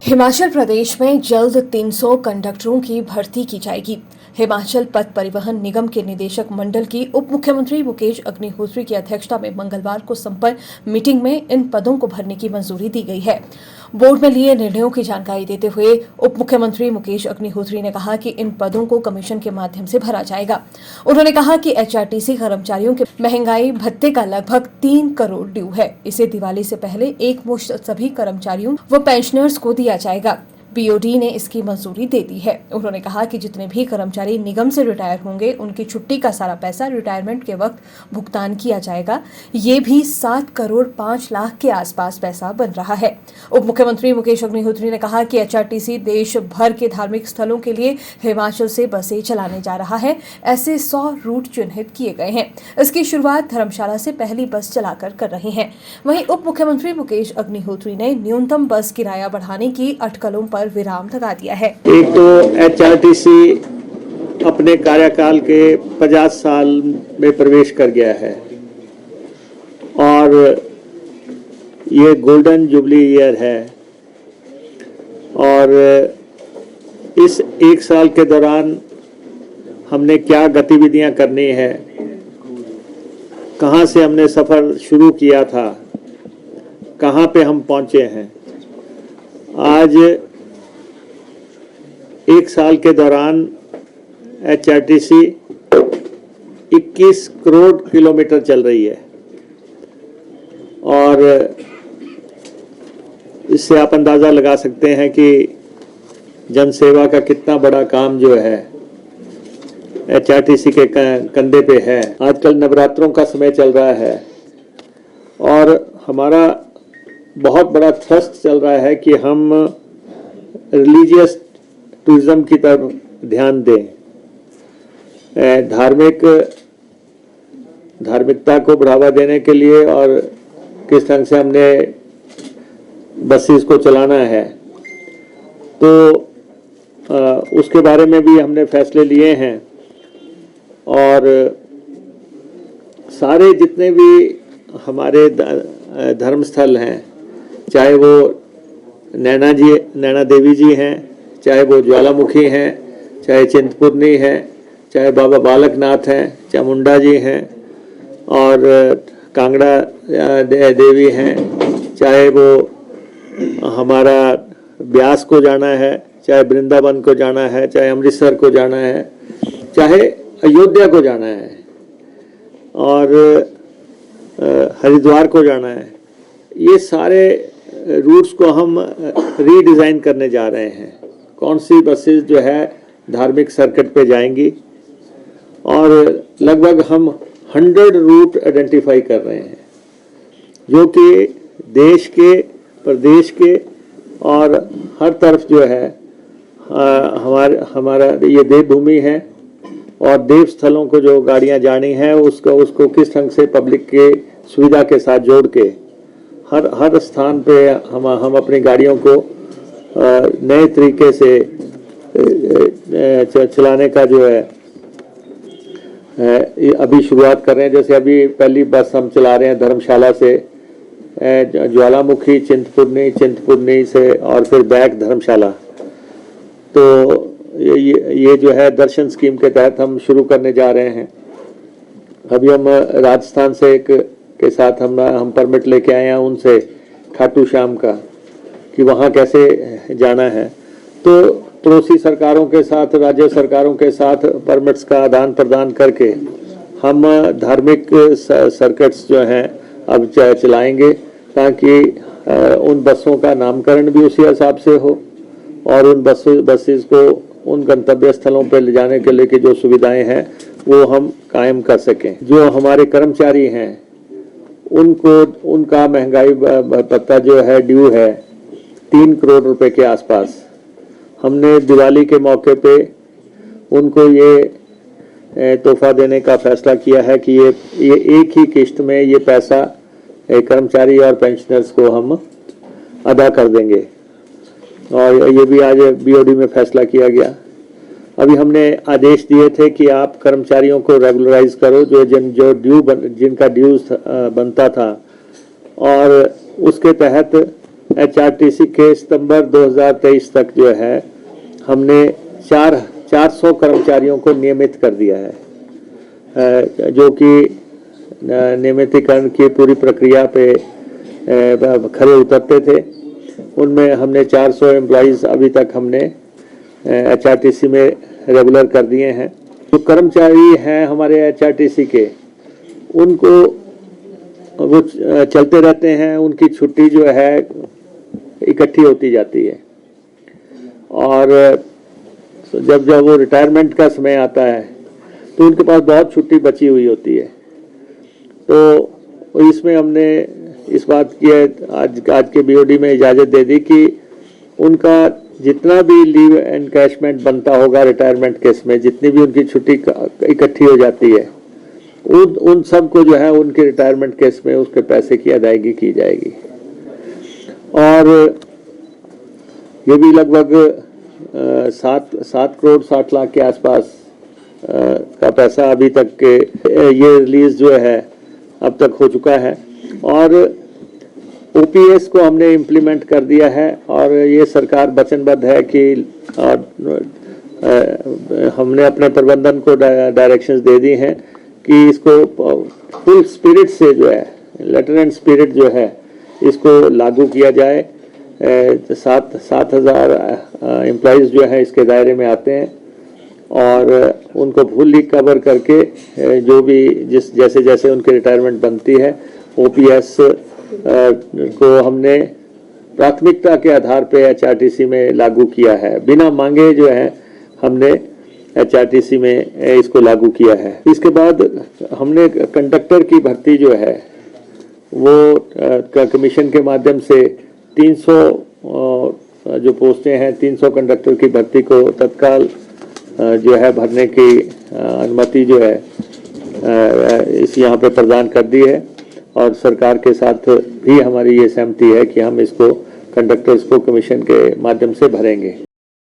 हिमाचल प्रदेश में जल्द 300 कंडक्टरों की भर्ती की जाएगी। हिमाचल पथ परिवहन निगम के निदेशक मंडल की उप मुख्यमंत्री मुकेश अग्निहोत्री की अध्यक्षता में मंगलवार को संपन्न मीटिंग में इन पदों को भरने की मंजूरी दी गई है। बोर्ड में लिए निर्णयों की जानकारी देते हुए उप मुख्यमंत्री मुकेश अग्निहोत्री ने कहा कि इन पदों को कमीशन के माध्यम से भरा जाएगा। उन्होंने कहा कि एचआरटीसी कर्मचारियों के महंगाई भत्ते का लगभग 3 करोड़ ड्यू है। इसे दिवाली से पहले एक मुश्त सभी कर्मचारियों व पेंशनर्स को दिया जाएगा। बीओडी ने इसकी मंजूरी दे दी है। उन्होंने कहा कि जितने भी कर्मचारी निगम से रिटायर होंगे उनकी छुट्टी का सारा पैसा रिटायरमेंट के वक्त भुगतान किया जाएगा। ये भी 7 करोड़ 5 लाख के आसपास पैसा बन रहा है। उप मुख्यमंत्री मुकेश अग्निहोत्री ने कहा कि एचआरटीसी देश भर के धार्मिक स्थलों के लिए हिमाचल से बसें चलाने जा रहा है। ऐसे 100 रूट चिन्हित किए गए हैं। इसकी शुरुआत धर्मशाला से पहली बस चलाकर कर रहे हैं। वहीं उप मुख्यमंत्री मुकेश अग्निहोत्री ने न्यूनतम बस किराया बढ़ाने की अटकलों पर विराम लगा दिया है। एक तो एचआरटीसी अपने कार्यकाल के 50 साल में प्रवेश कर गया है और ये गोल्डन जुबली ईयर है और इस एक साल के दौरान हमने क्या गतिविधियां करनी है, कहां से हमने सफ़र शुरू किया था, कहां पे हम पहुंचे हैं। आज एक साल के दौरान एचआरटीसी 21 करोड़ किलोमीटर चल रही है और इससे आप अंदाज़ा लगा सकते हैं कि जनसेवा का कितना बड़ा काम जो है एचआरटीसी के कंधे पे है। आजकल नवरात्रों का समय चल रहा है और हमारा बहुत बड़ा थ्रस्ट चल रहा है कि हम रिलीजियस टूरिज्म की तरफ ध्यान दें। धार्मिकता को बढ़ावा देने के लिए और किस ढंग से हमने बसेस को चलाना है, तो उसके बारे में भी हमने फैसले लिए हैं। और सारे जितने भी हमारे धर्मस्थल हैं, चाहे वो नैना देवी जी हैं, चाहे वो ज्वालामुखी हैं, चाहे चिंतपूर्णी हैं, चाहे बाबा बालकनाथ हैं, चामुंडा जी हैं और कांगड़ा देवी हैं, चाहे वो हमारा ब्यास को जाना है, चाहे वृंदावन को जाना है, चाहे अमृतसर को जाना है, चाहे अयोध्या को जाना है और हरिद्वार को जाना है। ये सारे रूट्स को हम रीडिज़ाइन करने जा रहे हैं। कौन सी बसेस जो है धार्मिक सर्किट पे जाएंगी और लगभग हम 100 रूट आइडेंटिफाई कर रहे हैं जो कि देश के, प्रदेश के और हर तरफ जो है हमारा ये देवभूमि है और देव स्थलों को जो गाड़ियां जानी है उसको किस ढंग से पब्लिक के सुविधा के साथ जोड़ के हर स्थान पे हम अपनी गाड़ियों को नए तरीके से चलाने का जो है अभी शुरुआत कर रहे हैं। जैसे अभी पहली बस हम चला रहे हैं धर्मशाला से ज्वालामुखी, चिंतपूर्णी से और फिर बैक धर्मशाला। तो ये जो है दर्शन स्कीम के तहत हम शुरू करने जा रहे हैं। अभी हम राजस्थान से के साथ हम परमिट लेके आए हैं उनसे, खाटू श्याम का, कि वहाँ कैसे जाना है। तो पड़ोसी सरकारों के साथ, राज्य सरकारों के साथ परमिट्स का आदान प्रदान करके हम धार्मिक सर्किट्स जो हैं अब चलाएंगे ताकि उन बसों का नामकरण भी उसी हिसाब से हो और उन बसेस को उन गंतव्य स्थलों पर ले जाने के लिए की जो सुविधाएं हैं वो हम कायम कर सकें। जो हमारे कर्मचारी हैं उनका महंगाई भत्ता जो है ड्यू है 3 करोड़ रुपए के आसपास। हमने दिवाली के मौके पे उनको ये तोहफा देने का फैसला किया है कि ये एक ही किश्त में ये पैसा कर्मचारी और पेंशनर्स को हम अदा कर देंगे और ये भी आज बीओडी में फैसला किया गया। अभी हमने आदेश दिए थे कि आप कर्मचारियों को रेगुलराइज करो जिनका ड्यूज बनता था और उसके तहत HRTC के सितंबर 2023 तक जो है हमने 400 कर्मचारियों को नियमित कर दिया है, जो कि नियमितीकरण की पूरी प्रक्रिया पे खरे उतरते थे। उनमें हमने 400 एम्प्लॉइज़ अभी तक हमने HRTC में रेगुलर कर दिए हैं। जो कर्मचारी हैं हमारे HRTC के, उनको वो चलते रहते हैं, उनकी छुट्टी जो है इकट्ठी होती जाती है, और जब वो रिटायरमेंट का समय आता है तो उनके पास बहुत छुट्टी बची हुई होती है। तो इसमें हमने इस बात की आज के BOD में इजाज़त दे दी कि उनका जितना भी लीव एनकैशमेंट बनता होगा रिटायरमेंट केस में, जितनी भी उनकी छुट्टी इकट्ठी हो जाती है, उन सब को जो है उनके रिटायरमेंट केस में उसके पैसे की अदायगी की जाएगी। और ये भी लगभग 7 करोड़ 60 लाख के आसपास का पैसा अभी तक के ये रिलीज जो है अब तक हो चुका है। और OPS को हमने इम्प्लीमेंट कर दिया है, और ये सरकार वचनबद्ध है कि हमने अपने प्रबंधन को डायरेक्शंस दे दी हैं कि इसको फुल स्पिरिट से जो है, लेटर एंड स्पिरिट जो है, इसको लागू किया जाए। 7,000 एम्प्लॉइज़ जो है इसके दायरे में आते हैं, और उनको फुल्ली कवर करके जो भी जैसे जैसे उनकी रिटायरमेंट बनती है, OPS को हमने प्राथमिकता के आधार पे HRTC में लागू किया है। बिना मांगे जो है हमने HRTC में इसको लागू किया है। इसके बाद हमने कंडक्टर की भर्ती जो है वो कमीशन के माध्यम से 300 जो पोस्टें हैं, 300 कंडक्टर की भर्ती को तत्काल जो है भरने की अनुमति जो है इस यहाँ पे प्रदान कर दी है। और सरकार के साथ भी हमारी ये सहमति है कि हम इसको कंडक्टर्स को कमीशन के माध्यम से भरेंगे।